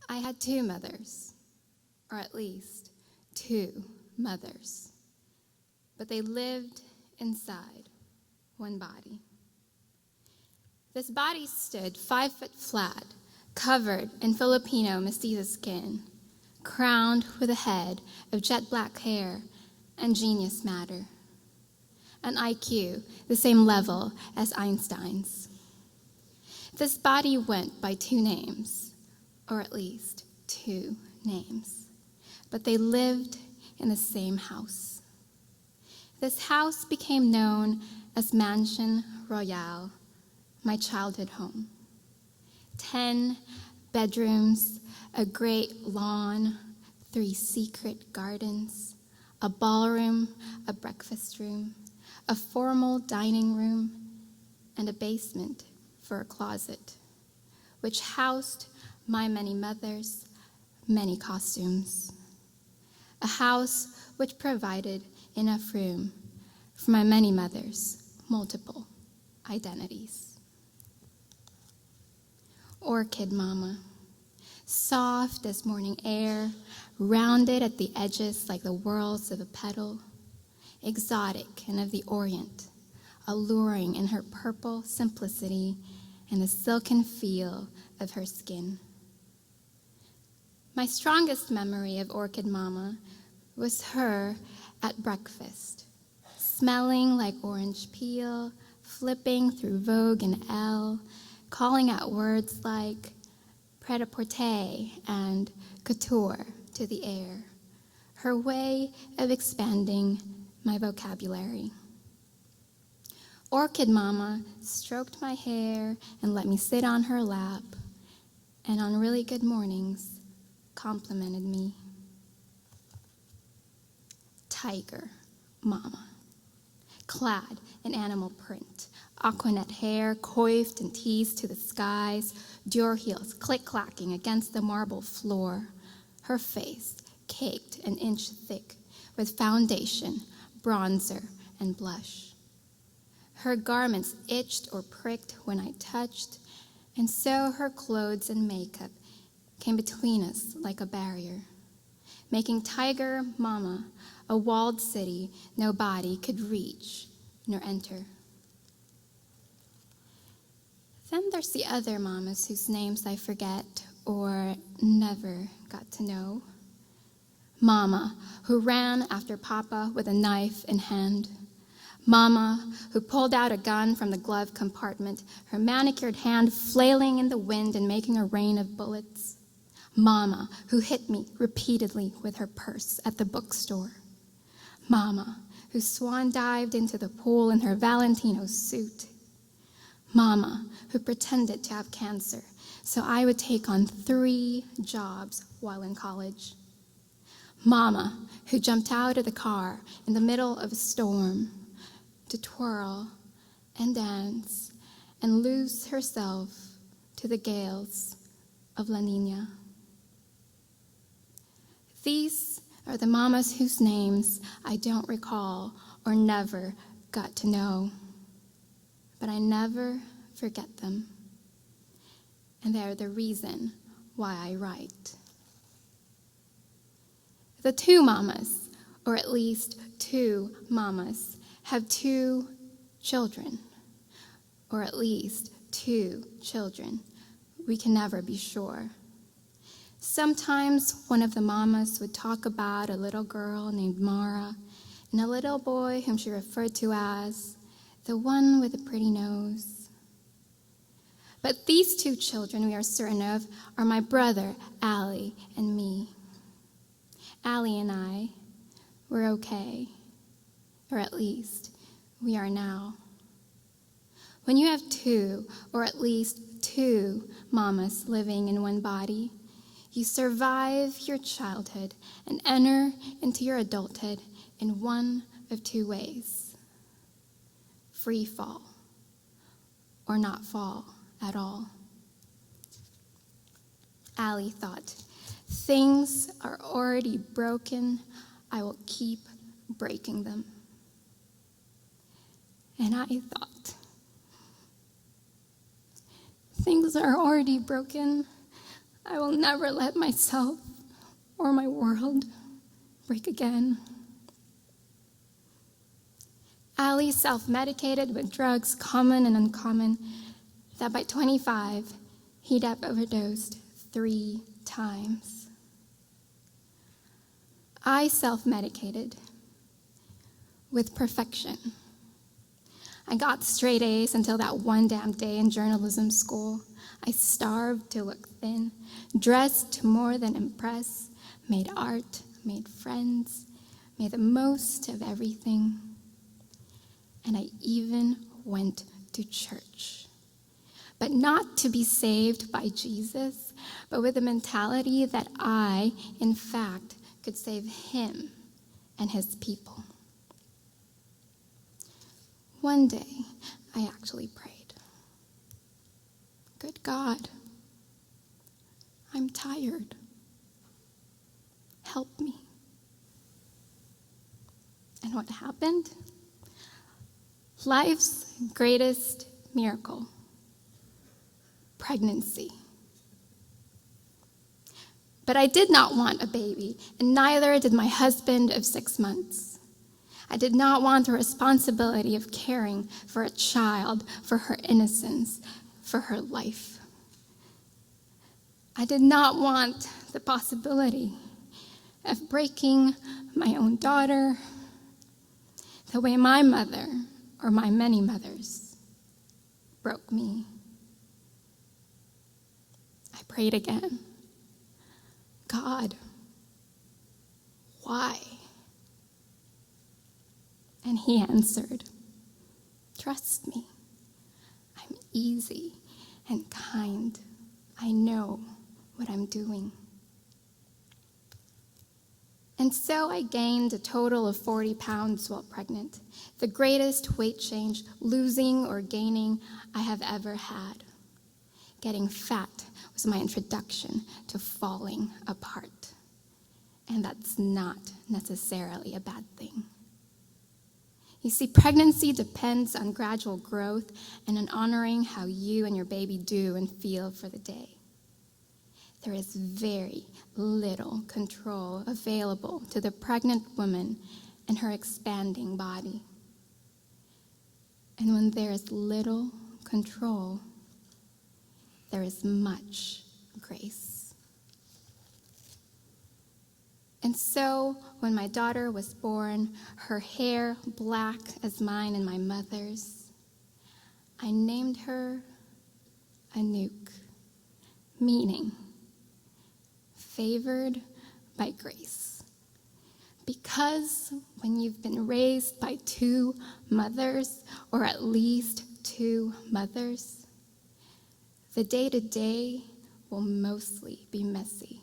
I had two mothers, or at least two mothers, but they lived inside one body. This body stood 5 foot flat, covered in Filipino mestiza skin, crowned with a head of jet black hair and genius matter, an IQ the same level as Einstein's. This body went by two names, or at least two names, but they lived in the same house. This house became known as Mansion Royale, my childhood home. 10 bedrooms, a great lawn, 3 secret gardens, a ballroom, a breakfast room, a formal dining room, and a basement for a closet, which housed my many mothers, many costumes. A house which provided enough room for my many mothers' multiple identities. Orchid Mama, soft as morning air, rounded at the edges like the whorls of a petal, exotic and of the Orient, alluring in her purple simplicity and the silken feel of her skin. My strongest memory of Orchid Mama was her at breakfast, smelling like orange peel, flipping through Vogue and Elle, calling out words like pret-a-porter and couture to the air, her way of expanding my vocabulary. Orchid Mama stroked my hair and let me sit on her lap, and on really good mornings, complimented me. Tiger Mama, clad in animal print, aquanet hair coiffed and teased to the skies, Dior heels click-clacking against the marble floor, her face caked an inch thick with foundation, bronzer, and blush. Her garments itched or pricked when I touched, and so her clothes and makeup came between us like a barrier, making Tiger Mama a walled city no body could reach nor enter. Then there's the other mamas whose names I forget or never got to know. Mama, who ran after Papa with a knife in hand. Mama, who pulled out a gun from the glove compartment, her manicured hand flailing in the wind and making a rain of bullets. Mama, who hit me repeatedly with her purse at the bookstore. Mama, who swan dived into the pool in her Valentino suit. Mama, who pretended to have cancer so I would take on 3 jobs while in college. Mama, who jumped out of the car in the middle of a storm to twirl and dance and lose herself to the gales of La Niña. These are the mamas whose names I don't recall or never got to know, but I never forget them, and they are the reason why I write. The 2 mamas, or at least 2 mamas, have 2 children, or at least 2 children. We can never be sure. Sometimes one of the mamas would talk about a little girl named Mara and a little boy whom she referred to as the one with the pretty nose. But these 2 children we are certain of are my brother, Allie, and me. Allie and I were okay, or at least we are now. When you have 2, or at least 2 mamas living in one body, you survive your childhood and enter into your adulthood in one of 2 ways: free fall, or not fall at all. Allie thought, things are already broken, I will keep breaking them. And I thought, things are already broken, I will never let myself or my world break again. Ali self-medicated with drugs, common and uncommon, that by 25, he'd have overdosed 3 times. I self-medicated with perfection. I got straight A's until that one damn day in journalism school. I starved to look thin, dressed to more than impress, made art, made friends, made the most of everything. And I even went to church. But not to be saved by Jesus, but with the mentality that I, in fact, could save him and his people. One day, I actually prayed, "Good God, I'm tired. Help me." And what happened? Life's greatest miracle, pregnancy. But I did not want a baby, and neither did my husband of 6 months. I did not want the responsibility of caring for a child, for her innocence, for her life. I did not want the possibility of breaking my own daughter the way my mother, or my many mothers, broke me. I prayed again. "God, why?" And he answered, "Trust me. I'm easy and kind. I know what I'm doing." And so I gained a total of 40 pounds while pregnant, the greatest weight change, losing or gaining, I have ever had. Getting fat was my introduction to falling apart. And that's not necessarily a bad thing. You see, pregnancy depends on gradual growth and on honoring how you and your baby do and feel for the day. There is very little control available to the pregnant woman and her expanding body. And when there is little control, there is much grace. And so, when my daughter was born, her hair black as mine and my mother's, I named her Anouk, meaning favored by grace. Because when you've been raised by 2 mothers, or at least 2 mothers, the day-to-day will mostly be messy.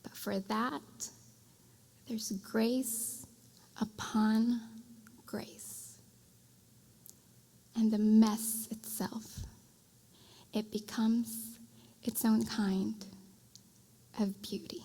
But for that, there's grace upon grace. And the mess itself, it becomes its own kind of beauty.